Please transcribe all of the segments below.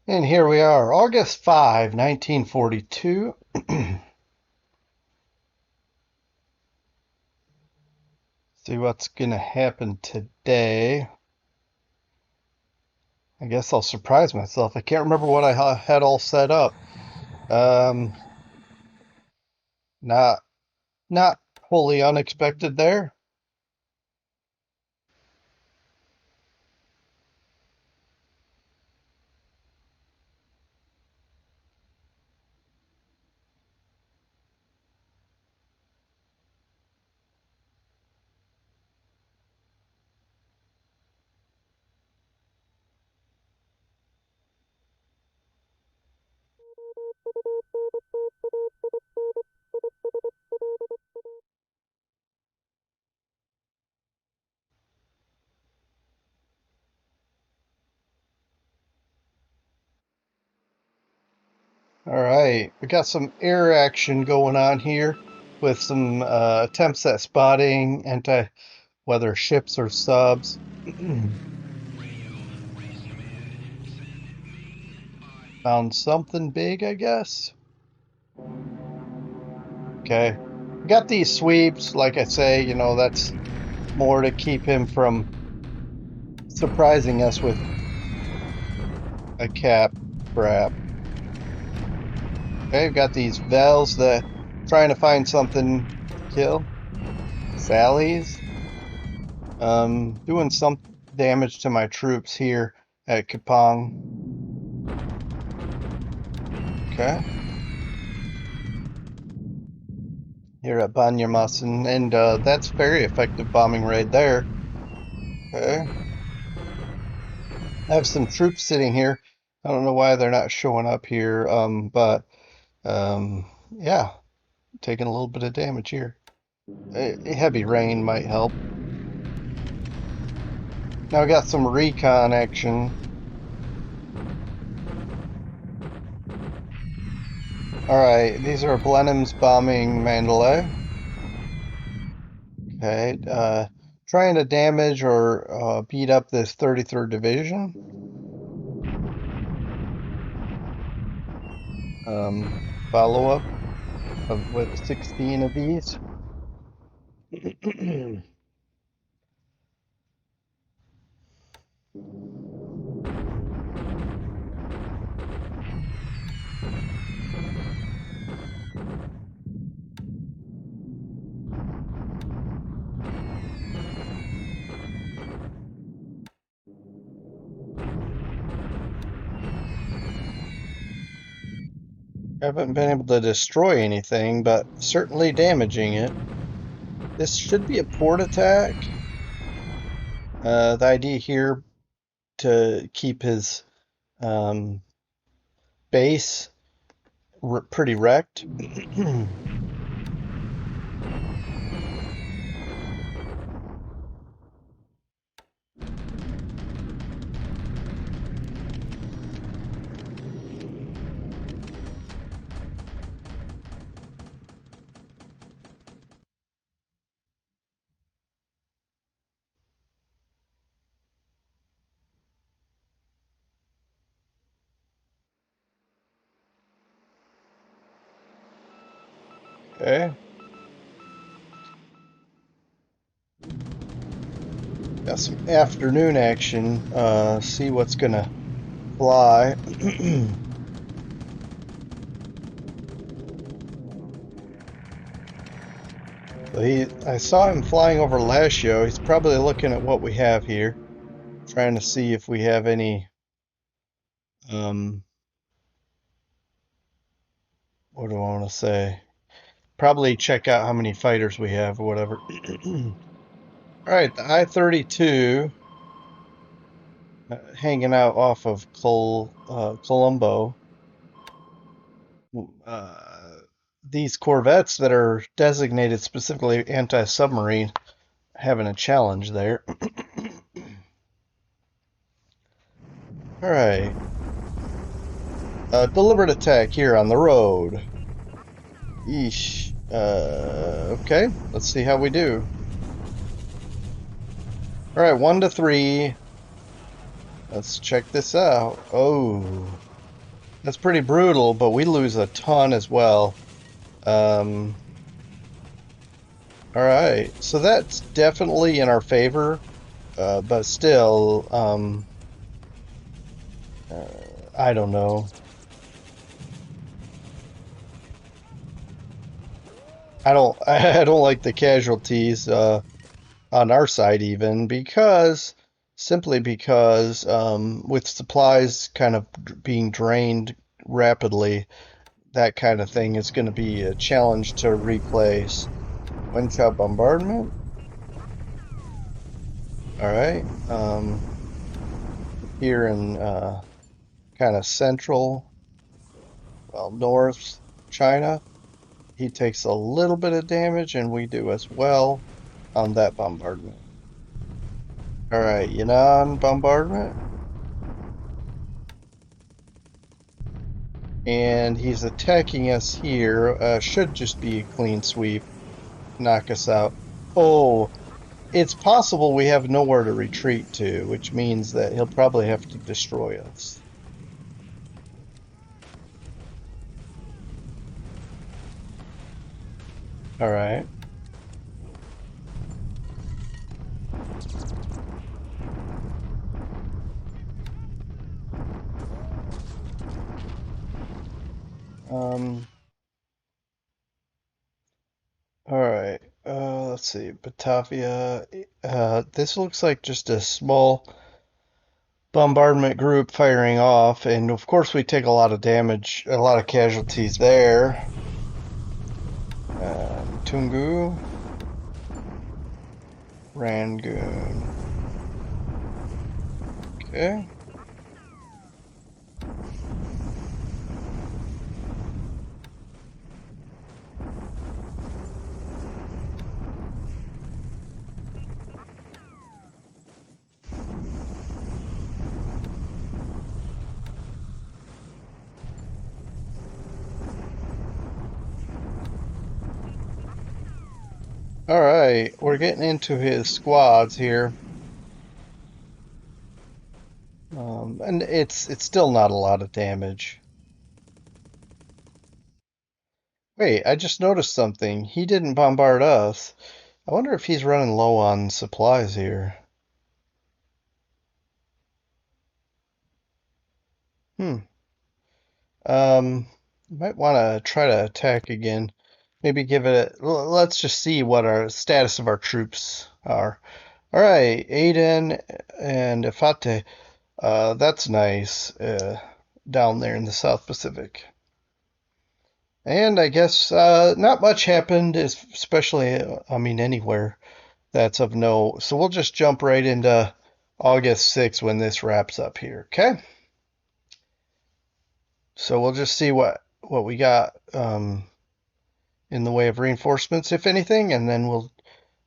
And here we are, August 5, 1942. See what's gonna happen today. I guess I'll surprise myself. I can't remember what I had all set up. Um, not not wholly unexpected there. All right, we got some air action going on here with some attempts at spotting anti-weather ships or subs. Found something big, I guess. Okay. We got these sweeps, like I say, that's more to keep him from surprising us with a cap grab. Okay, we've got these Vels that trying to find something to kill. Sally's. Doing some damage to my troops here at Kapong. Okay. Here at Banyamasan, and that's very effective bombing raid there. Okay. I have some troops sitting here. I don't know why they're not showing up here, but yeah, taking a little bit of damage here. A heavy rain might help. Now I got some recon action. Alright, these are Blenheims bombing Mandalay. Okay, trying to damage or beat up this 33rd Division. Follow up with 16 of these. Haven't been able to destroy anything, but certainly damaging it. This should be a port attack. The idea here to keep his um, base pretty wrecked. Okay. Got some afternoon action. See what's gonna fly. I saw him flying over Lashio. He's probably looking at what we have here, trying to see if we have any. What do I want to say? Probably check out how many fighters we have or whatever. All right, the I-32 hanging out off of Colombo. These corvettes that are designated specifically anti-submarine having a challenge there. All right. Deliberate attack here on the road. Yeesh. Okay, let's see how we do. All right, 1 to 3. Let's check this out. Oh, That's pretty brutal, but we lose a ton as well. Um, all right, so that's definitely in our favor, but still, I don't know. I don't like the casualties on our side even simply because with supplies kind of being drained rapidly, that kind of thing is going to be a challenge to replace. One shot bombardment. All right. Here in kind of central, well, north China, he takes a little bit of damage, and we do as well on that bombardment. All right, Yunnan bombardment, and he's attacking us here. Should just be a clean sweep, knock us out. Oh, it's possible we have nowhere to retreat to, which means that he'll probably have to destroy us. All right. Um, all right. Let's see. Batavia. This looks like just a small bombardment group firing off, and of course we take a lot of damage, a lot of casualties there. Tungu, Rangoon. Okay. All right, we're getting into his squads here, and it's still not a lot of damage. Wait, I just noticed something. He didn't bombard us. I wonder if he's running low on supplies here. Hmm. Um, might want to try to attack again. Maybe give it let's just see what our status of our troops are. All right, Aden and Ifate. That's nice. Down there in the South Pacific. And I guess not much happened, especially, I mean, anywhere that's of note. So we'll just jump right into August 6th when this wraps up here. Okay? So we'll just see what we got in the way of reinforcements, if anything, and then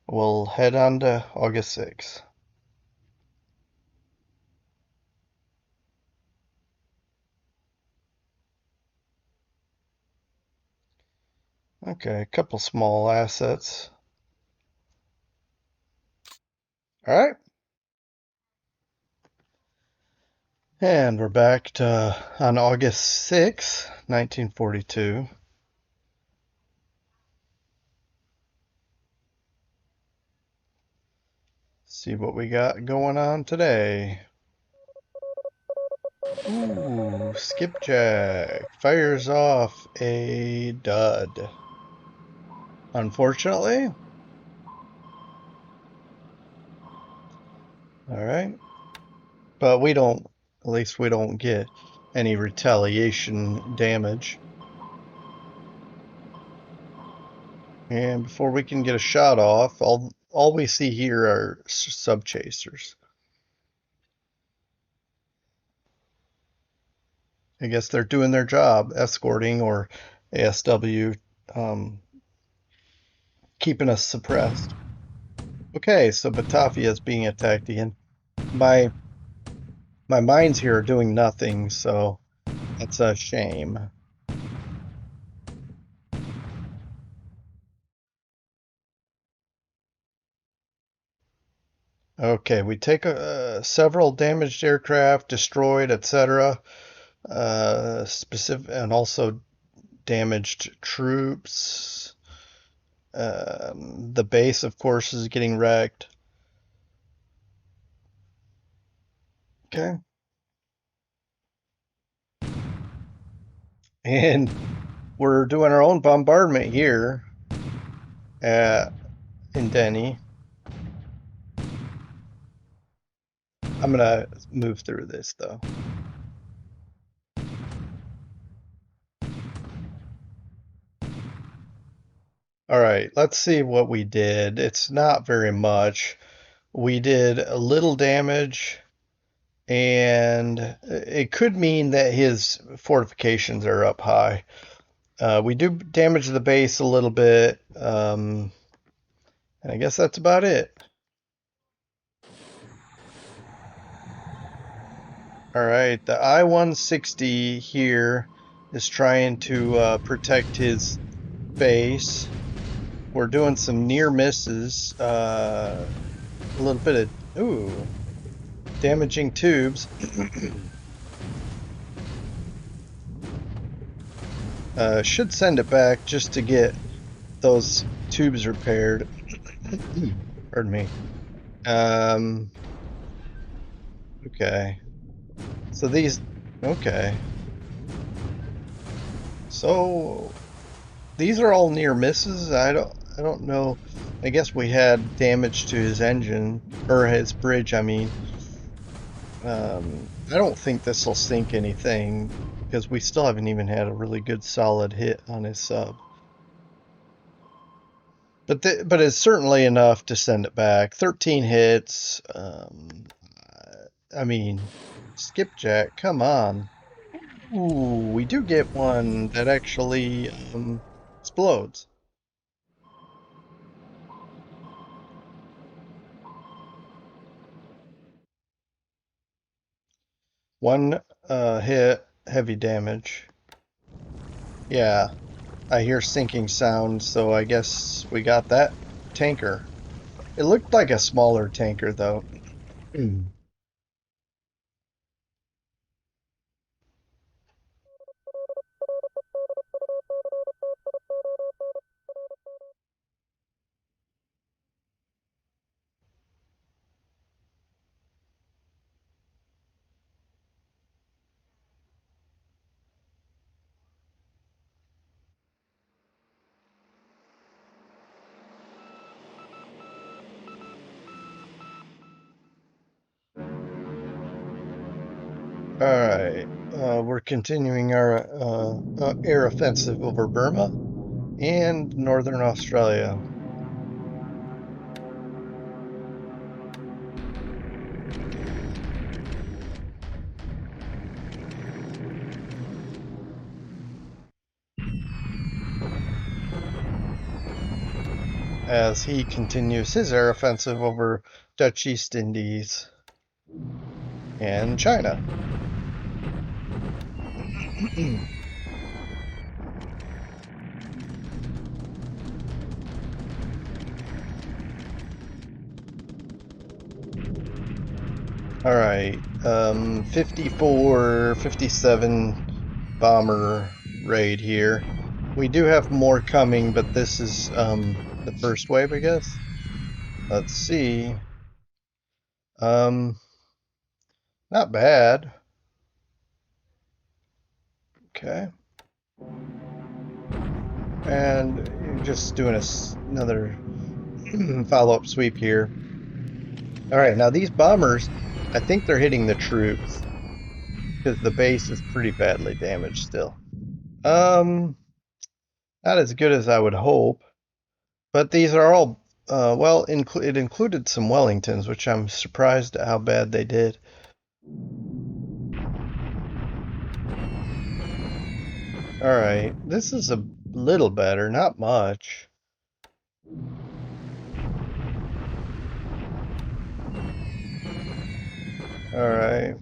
we'll head on to August 6th. Okay, a couple small assets. All right. And we're back to on August 6th, 1942. See what we got going on today. Ooh, skipjack fires off a dud. Unfortunately. All right. But we don't, at least we don't get any retaliation damage. And before we can get a shot off, all we see here are sub chasers. I guess they're doing their job, escorting or ASW, um, keeping us suppressed. Okay, so Batavia is being attacked again. My my mines here are doing nothing, so that's a shame. Okay, we take several damaged aircraft, destroyed, etc. Specific and also damaged troops. The base, of course, is getting wrecked. Okay. And we're doing our own bombardment here at, in Denny. I'm gonna move through this though. All right, let's see what we did. It's not very much. We did a little damage, and it could mean that his fortifications are up high. We do damage the base a little bit, and I guess that's about it. All right, the I-160 here is trying to protect his base. We're doing some near misses, a little bit of, ooh, damaging tubes. Should send it back just to get those tubes repaired. Pardon me. Okay. So these, okay. So these are all near misses. I don't know. I guess we had damage to his engine, or his bridge, I mean. I don't think this will sink anything, because we still haven't even had a really good solid hit on his sub. But it's certainly enough to send it back. 13 hits. I mean, skipjack, come on. Ooh, we do get one that actually explodes. One hit, heavy damage. Yeah, I hear sinking sound, so I guess we got that tanker. It looked like a smaller tanker, though. Alright, we're continuing our air offensive over Burma and Northern Australia. As he continues his air offensive over Dutch East Indies and China. All right, 54, 57 bomber raid here. We do have more coming, but this is the first wave, I guess. Let's see. Um, Not bad. Okay. And just doing another follow-up sweep here. All right, now these bombers, I think they're hitting the troops because the base is pretty badly damaged still. Um, Not as good as I would hope, but these are all, well, it included some Wellingtons, which I'm surprised at how bad they did. All right, this is a little better, not much. All right.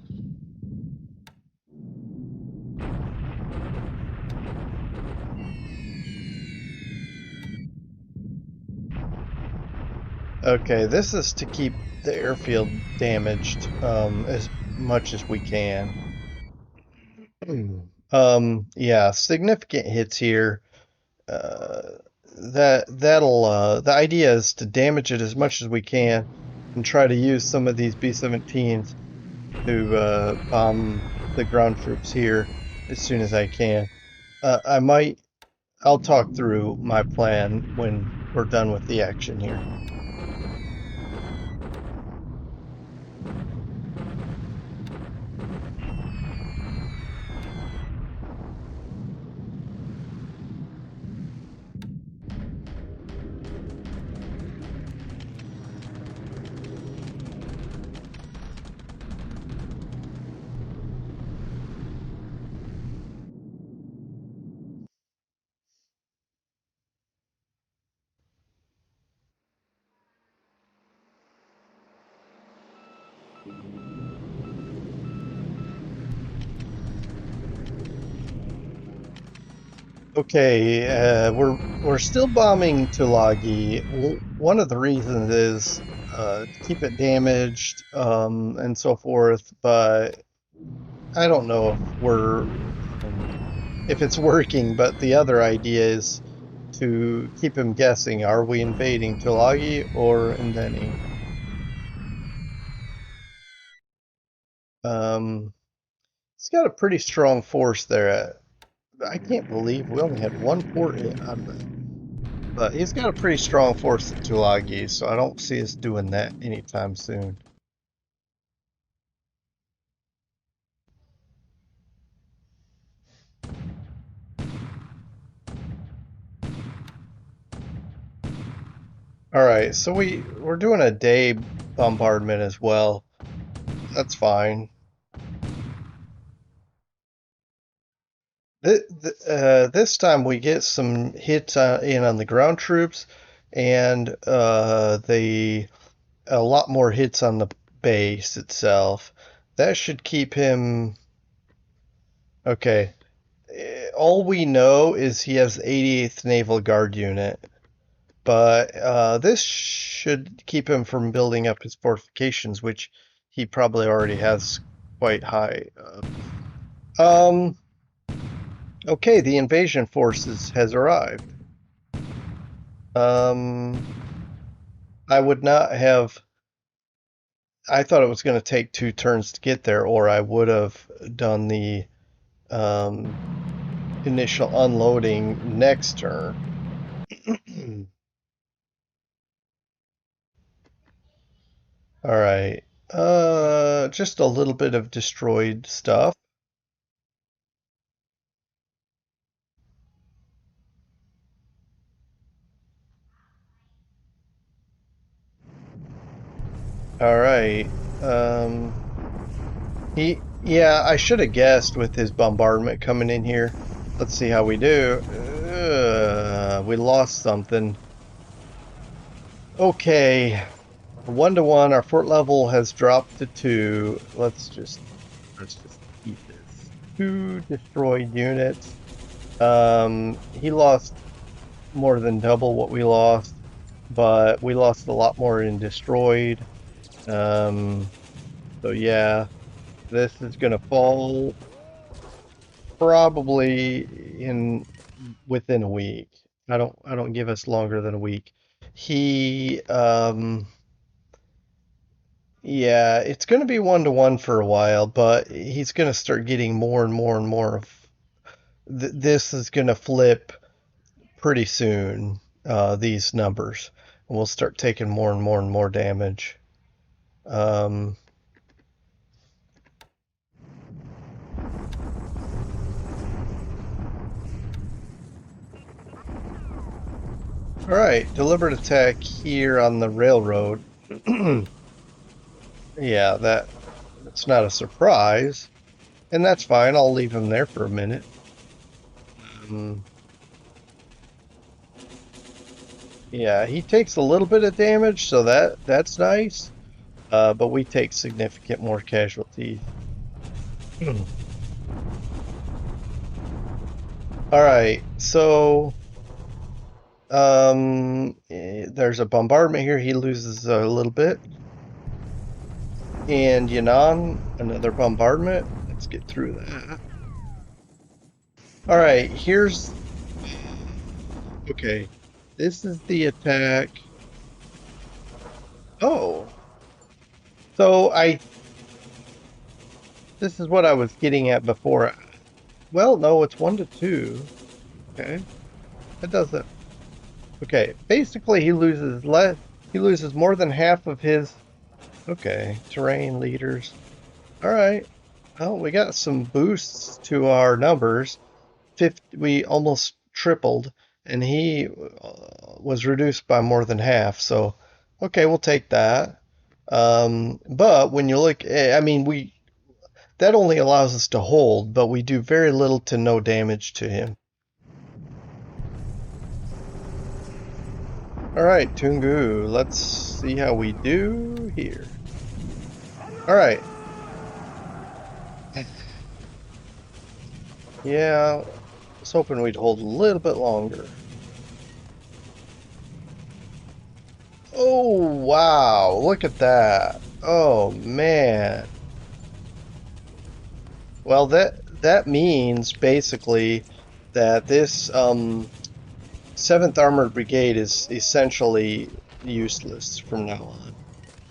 Okay, this is to keep the airfield damaged as much as we can. Yeah, significant hits here. Uh, the idea is to damage it as much as we can and try to use some of these B-17s to bomb the ground troops here as soon as I can. I'll talk through my plan when we're done with the action here. Okay, we're still bombing Tulagi. One of the reasons is to keep it damaged and so forth, but I don't know if it's working. But the other idea is to keep him guessing: are we invading Tulagi or Indeni? Um, he's got a pretty strong force there. I can't believe we only had one port hit out of that. But he's got a pretty strong force at Tulagi, so I don't see us doing that anytime soon. All right, so we're doing a day bombardment as well. That's fine. This time we get some hits in on the ground troops, and the a lot more hits on the base itself. That should keep him okay. All we know is he has 88th Naval Guard Unit, but this should keep him from building up his fortifications, which he probably already has quite high. Um, okay, the invasion forces has arrived. Um, I would not have. I thought it was going to take 2 turns to get there, or I would have done the um, initial unloading next turn. All right. Just a little bit of destroyed stuff. All right. Um, yeah, I should have guessed with his bombardment coming in here. Let's see how we do. We lost something. Okay, 1-to-1. Our fort level has dropped to 2. Let's just keep this. 2 destroyed units. He lost more than double what we lost, but we lost a lot more in destroyed. Um, so yeah, this is gonna fall probably in within a week. I don't give us longer than a week. He yeah, it's gonna be 1-to-1 for a while, but he's gonna start getting more and more and more of this is gonna flip pretty soon, these numbers. And we'll start taking more and more and more damage. Um, all right, deliberate attack here on the railroad. Yeah, that's not a surprise, and that's fine. I'll leave him there for a minute. Um, yeah, he takes a little bit of damage, so that's nice. But we take significant more casualties. All right, so there's a bombardment here. He loses a little bit. And Yan'an, another bombardment. Let's get through that. All right, here's okay. This is the attack. Oh, so I this is what I was getting at before. Well, no, it's 1 to 2. Okay, that doesn't. Okay, basically he loses more than half of his. Okay, terrain leaders. All right. Well, we got some boosts to our numbers. 50, we almost tripled, and he was reduced by more than half. So, okay, we'll take that. But when you look, I mean, we that only allows us to hold, but we do very little to no damage to him. All right, Tungu, let's see how we do here. All right. Yeah, I was hoping we'd hold a little bit longer. Oh, wow. Look at that. Oh, man. Well, that means basically that this 7th Armored Brigade is essentially useless from now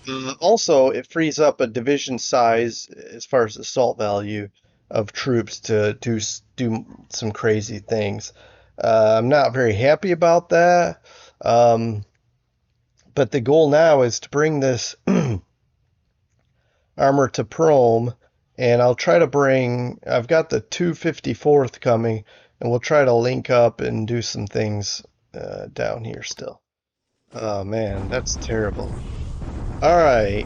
on. Also, it frees up a division size as far as assault value of troops to do some crazy things. I'm not very happy about that. Um, but the goal now is to bring this armor to Prome, and I'll try to bring. I've got the 254th coming, and we'll try to link up and do some things down here still. Oh man, that's terrible. All right.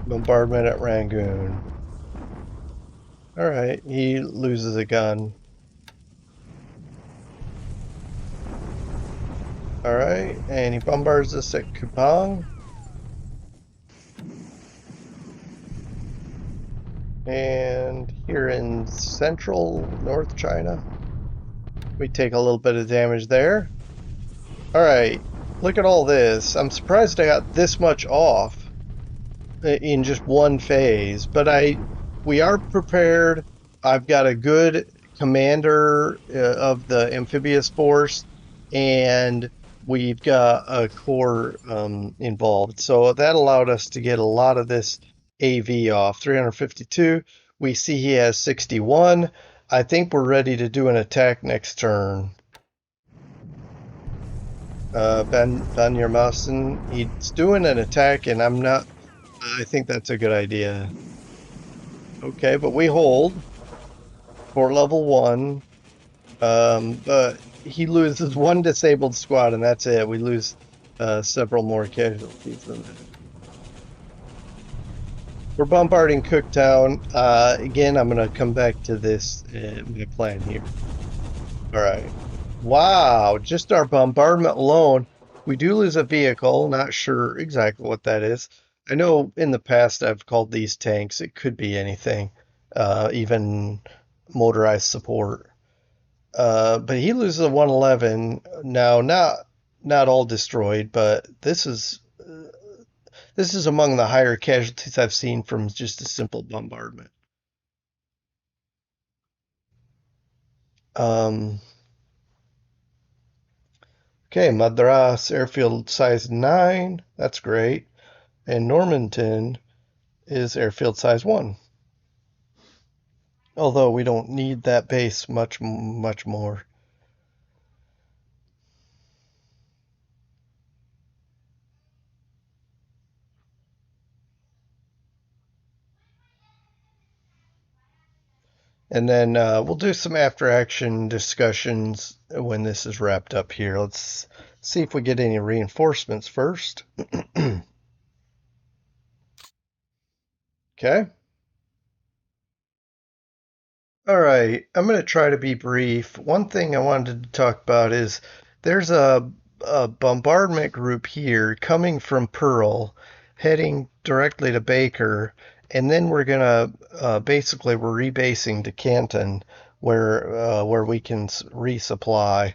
Bombardment at Rangoon. All right, he loses a gun. All right, and he bombards us at Kupang. And here in central North China, we take a little bit of damage there. All right, look at all this. I'm surprised I got this much off in just one phase, but we are prepared. I've got a good commander of the amphibious force, and we've got a core involved. So that allowed us to get a lot of this AV off. 352. We see he has 61. I think we're ready to do an attack next turn. Ben Yermasin, he's doing an attack, and I'm not. I think that's a good idea. Okay, but we hold for level 1. But he loses one disabled squad, and that's it. We lose several more casualties than that. We're bombarding Cooktown. Again, I'm going to come back to this my plan here. All right. Wow, just our bombardment alone. We do lose a vehicle. Not sure exactly what that is. I know in the past I've called these tanks. It could be anything, even motorized support. But he loses a 111 now. Not all destroyed, but this is among the higher casualties I've seen from just a simple bombardment. Um, okay, Madras airfield size 9. That's great. And Normanton is airfield size 1. Although we don't need that base much more. And then we'll do some after action discussions when this is wrapped up here. Let's see if we get any reinforcements first. Okay. All right. I'm going to try to be brief. One thing I wanted to talk about is there's a bombardment group here coming from Pearl, heading directly to Baker, and then we're going to basically we're rebasing to Canton where we can resupply.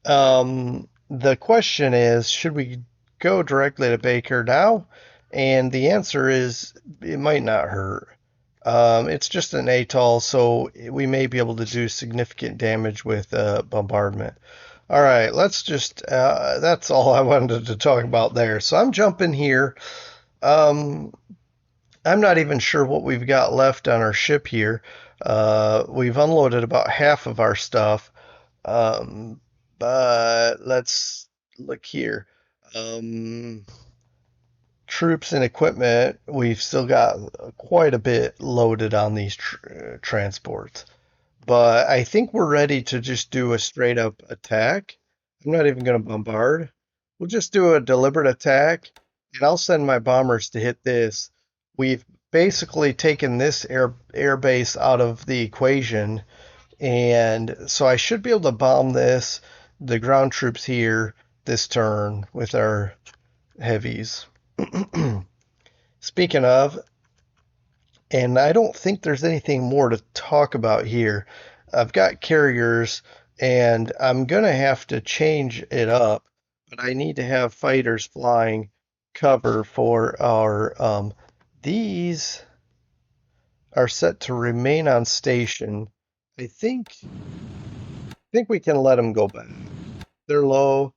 The question is, should we go directly to Baker now? And the answer is it might not hurt. It's just an atoll, so we may be able to do significant damage with bombardment. All right, let's just, that's all I wanted to talk about there. So I'm jumping here. Um, I'm not even sure what we've got left on our ship here. We've unloaded about half of our stuff. Um, but let's look here. Um, Troops and equipment, we've still got quite a bit loaded on these transports. But I think we're ready to just do a straight up attack. I'm not even going to bombard. We'll just do a deliberate attack, and I'll send my bombers to hit this. We've basically taken this air base out of the equation, and so I should be able to bomb the ground troops here this turn with our heavies. Speaking of, and I don't think there's anything more to talk about here. I've got carriers, and I'm going to have to change it up, but I need to have fighters flying cover for our. These are set to remain on station. I think we can let them go back. They're low.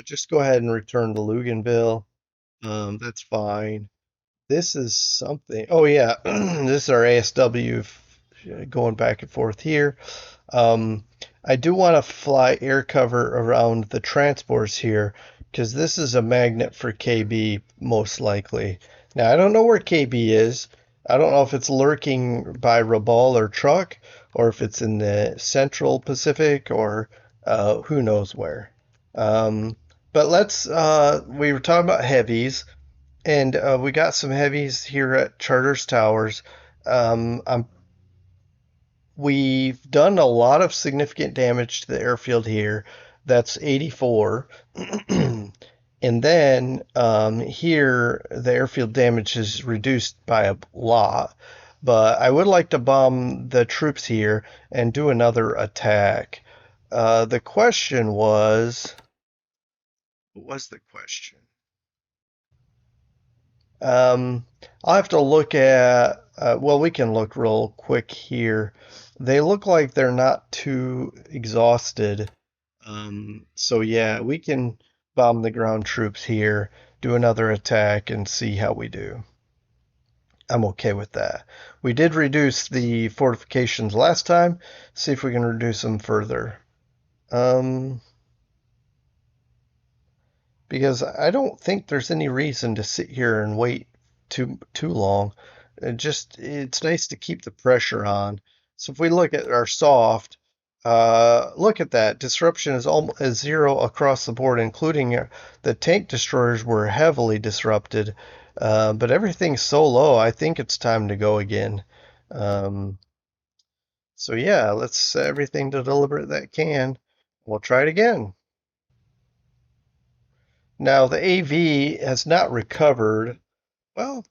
Just go ahead and return to Luganville. That's fine. This is something. Oh yeah, this is our ASW going back and forth here. Um, I do want to fly air cover around the transports here because this is a magnet for KB most likely. Now I don't know where KB is. I don't know if it's lurking by Rabaul or Truck, or if it's in the Central Pacific, or who knows where. Um, but we were talking about heavies. And we got some heavies here at Charters Towers. I'm We've done a lot of significant damage to the airfield here. That's 84. And then here, the airfield damage is reduced by a lot. But I would like to bomb the troops here and do another attack. The question was, what was the question? Um, I'll have to look at, well, we can look real quick here. They look like they're not too exhausted. So yeah, we can bomb the ground troops here, do another attack, and see how we do. I'm okay with that. We did reduce the fortifications last time. See if we can reduce them further. Um, because I don't think there's any reason to sit here and wait too long. It's nice to keep the pressure on. So if we look at our soft, look at that. Disruption is almost is zero across the board, including the tank destroyers were heavily disrupted. But everything's so low, I think it's time to go again. Um, so yeah, let's set everything to deliberate that can. We'll try it again. Now the AV has not recovered. Well,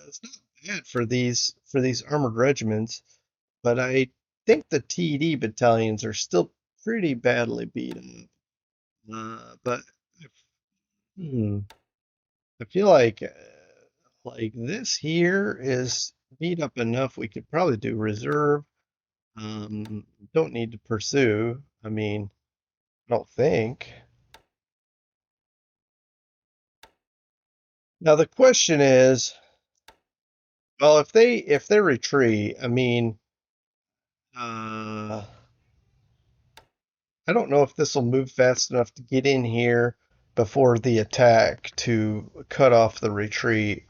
it's not bad for these armored regiments, but I think the TD battalions are still pretty badly beat up. But hmm, I feel like this here is beat up enough. We could probably do reserve. Don't need to pursue. I mean, I don't think. Now the question is, well, if they retreat, I mean, uh, I don't know if this will move fast enough to get in here before the attack to cut off the retreat.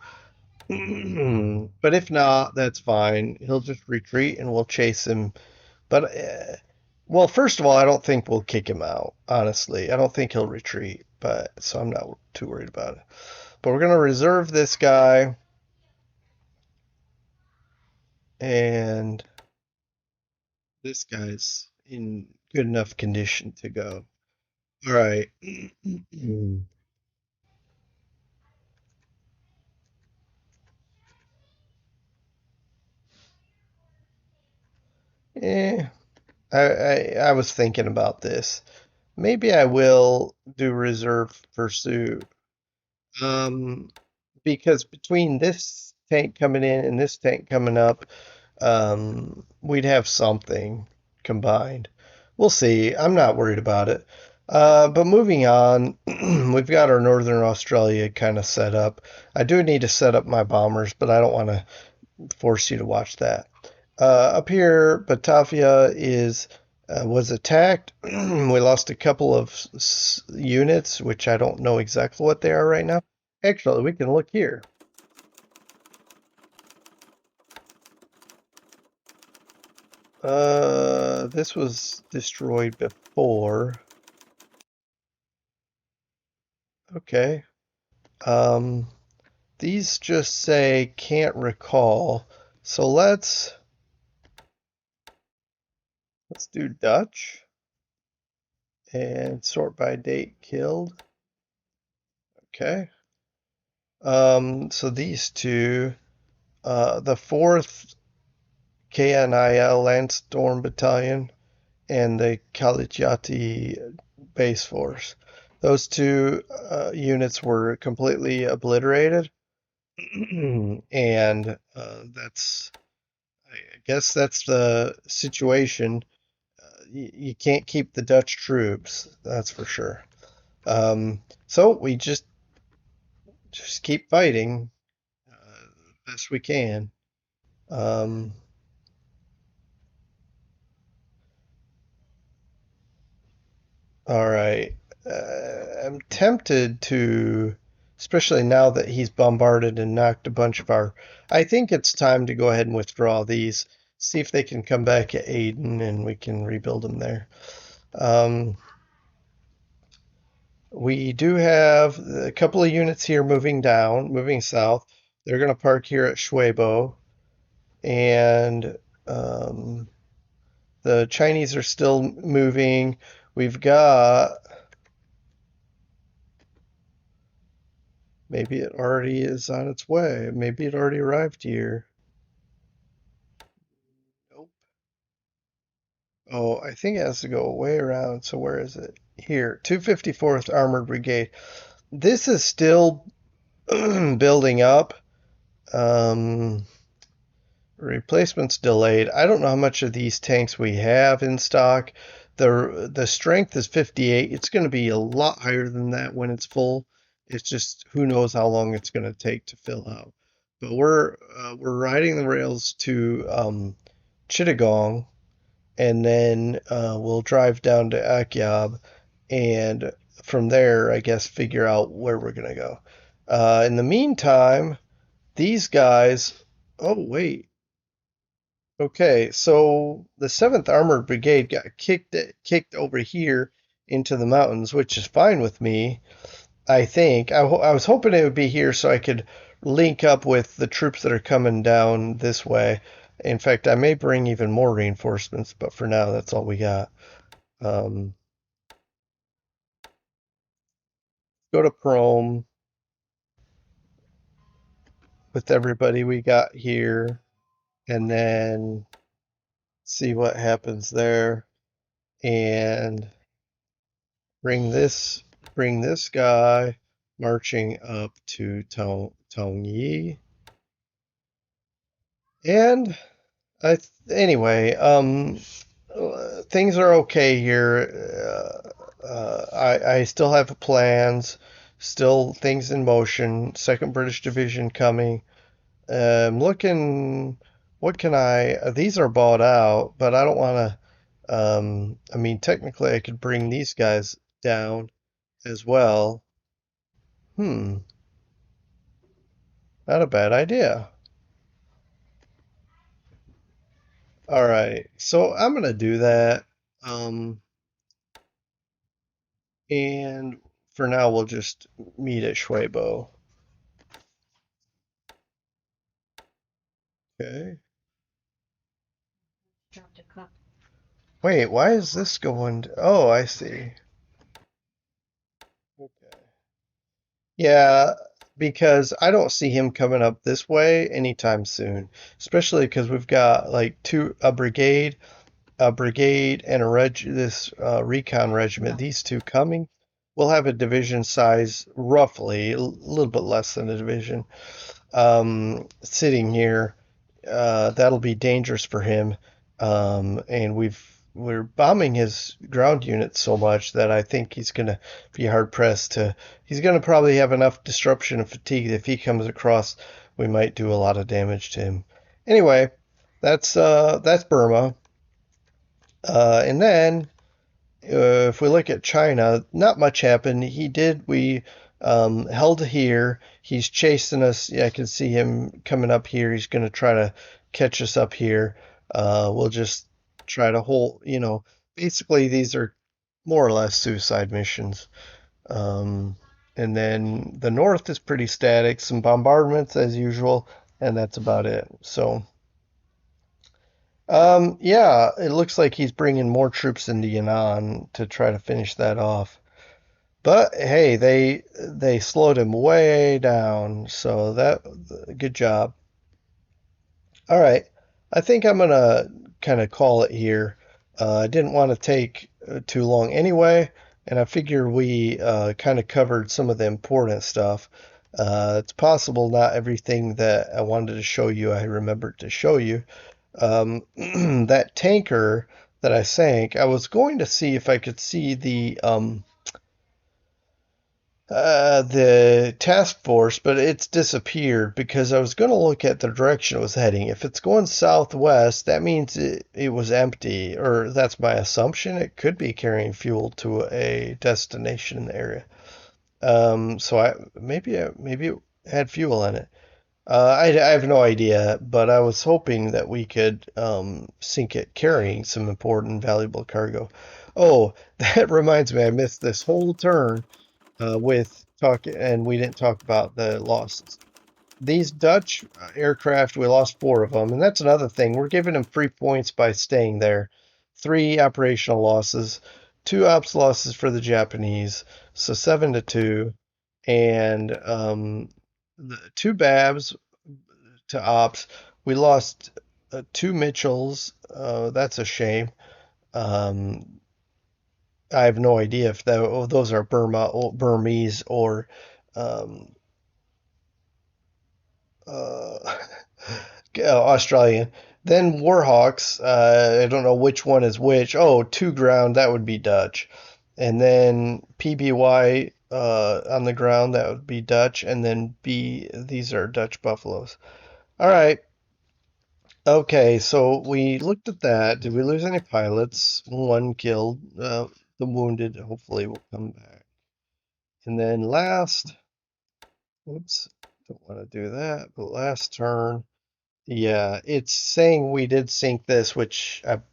But if not, that's fine. He'll just retreat and we'll chase him. But, well, first of all, I don't think we'll kick him out, honestly. I don't think he'll retreat, but so I'm not too worried about it. But we're going to reserve this guy, and this guy's in good enough condition to go. All right. Eh, I was thinking about this. Maybe I will do reserve pursuit. Um, because between this tank coming in and this tank coming up, we'd have something combined. We'll see. I'm not worried about it. But moving on, we've got our Northern Australia kind of set up. I do need to set up my bombers, but I don't want to force you to watch that. Up here, Batavia is was attacked. We lost a couple of units, which I don't know exactly what they are right now. Actually, we can look here. This was destroyed before. Okay. Um, these just say can't recall. So let's do Dutch and sort by date killed. Okay. So these two, the fourth KNIL Landstorm Battalion and the Kalichati Base Force. Those two units were completely obliterated, and I guess that's the situation. You can't keep the Dutch troops, that's for sure. So we just keep fighting best we can. Um, all right. I'm tempted to, especially now that he's bombarded and knocked a bunch of our. I think it's time to go ahead and withdraw these, see if they can come back at Aden and we can rebuild them there. Um, we do have a couple of units here moving down, moving south. They're going to park here at Shuebo, and um, the Chinese are still moving. We've got maybe it already is on its way. Maybe it already arrived here. Nope. Oh, I think it has to go way around. So where is it? Here, 254th Armored Brigade. This is still building up. Um, Replacement's delayed. I don't know how much of these tanks we have in stock. The strength is 58. It's going to be a lot higher than that when it's full. It's just who knows how long it's going to take to fill out. But we're riding the rails to Chittagong, and then we'll drive down to Akyab, and from there, I guess, figure out where we're going to go. In the meantime, these guys. Oh wait, okay, so the 7th Armored Brigade got kicked over here into the mountains, which is fine with me. I think I was hoping it would be here so I could link up with the troops that are coming down this way. In fact, I may bring even more reinforcements, but for now, that's all we got. Um, go to Prome with everybody we got here, and then see what happens there. And bring bring this guy marching up to Tong Yi. And anyway, things are okay here. I still have plans, still things in motion. Second British Division coming. Looking, what can these are bought out, but I don't want to. I mean, technically, I could bring these guys down as well. Hmm, not a bad idea. All right, so I'm gonna do that. Um, and for now, we'll just meet at Shuebo. Okay. Wait, why is this going? Oh, I see. Okay. Yeah, because I don't see him coming up this way anytime soon, especially because we've got like a brigade and this recon regiment. These two coming, we'll have a division size roughly a little bit less than a division. sitting here. That'll be dangerous for him. And we're bombing his ground units so much that I think he's gonna be hard pressed to. He's gonna probably have enough disruption and fatigue that if he comes across, we might do a lot of damage to him. Anyway, that's Burma. And then if we look at China, not much happened. We held here. He's chasing us. Yeah, I can see him coming up here. He's going to try to catch us up here. We'll just try to basically these are more or less suicide missions. Um, and then the north is pretty static, some bombardments as usual, and that's about it. So, yeah, it looks like he's bringing more troops into Yan'an to try to finish that off. But hey, they slowed him way down, so that good job. All right, I think I'm gonna kind of call it here. I didn't want to take too long anyway, and I figure we kind of covered some of the important stuff. It's possible not everything that I wanted to show you I remembered to show you. That tanker that I sank, I was going to see if I could see the task force, but it's disappeared because I was going to look at the direction it was heading. If it's going southwest, that means it was empty, or that's my assumption. It could be carrying fuel to a destination area. So maybe it had fuel in it. I have no idea, but I was hoping that we could sink it carrying some important, valuable cargo. Oh, that reminds me, I missed this whole turn with talk, and we didn't talk about the losses. These Dutch aircraft, we lost four of them, and that's another thing. We're giving them free points by staying there. Three operational losses, two ops losses for the Japanese, so 7-2, and the two Babs to ops. We lost two Mitchells. That's a shame. Um, I have no idea if those are Burmese or um, uh, Australian. Then Warhawks. I don't know which one is which. Oh, two ground. That would be Dutch. And then PBY on the ground. That would be Dutch. And then B. These are Dutch buffaloes. All right. Okay, so we looked at that. Did we lose any pilots? One killed. The wounded hopefully will come back. And then last, oops, don't want to do that, but last turn, yeah, it's saying we did sink this, which I'm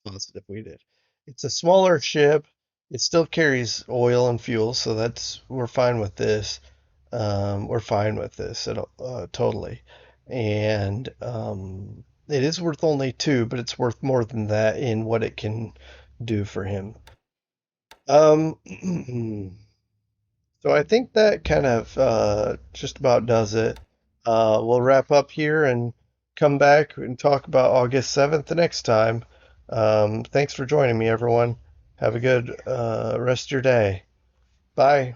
positive we did. It's a smaller ship. It still carries oil and fuel, so we're fine with this. We're fine with this totally. And it is worth only two, but it's worth more than that in what it can do for him. Um, so I think that kind of just about does it. We'll wrap up here and come back and talk about August 7th the next time. Thanks for joining me, everyone. Have a good rest of your day. Bye.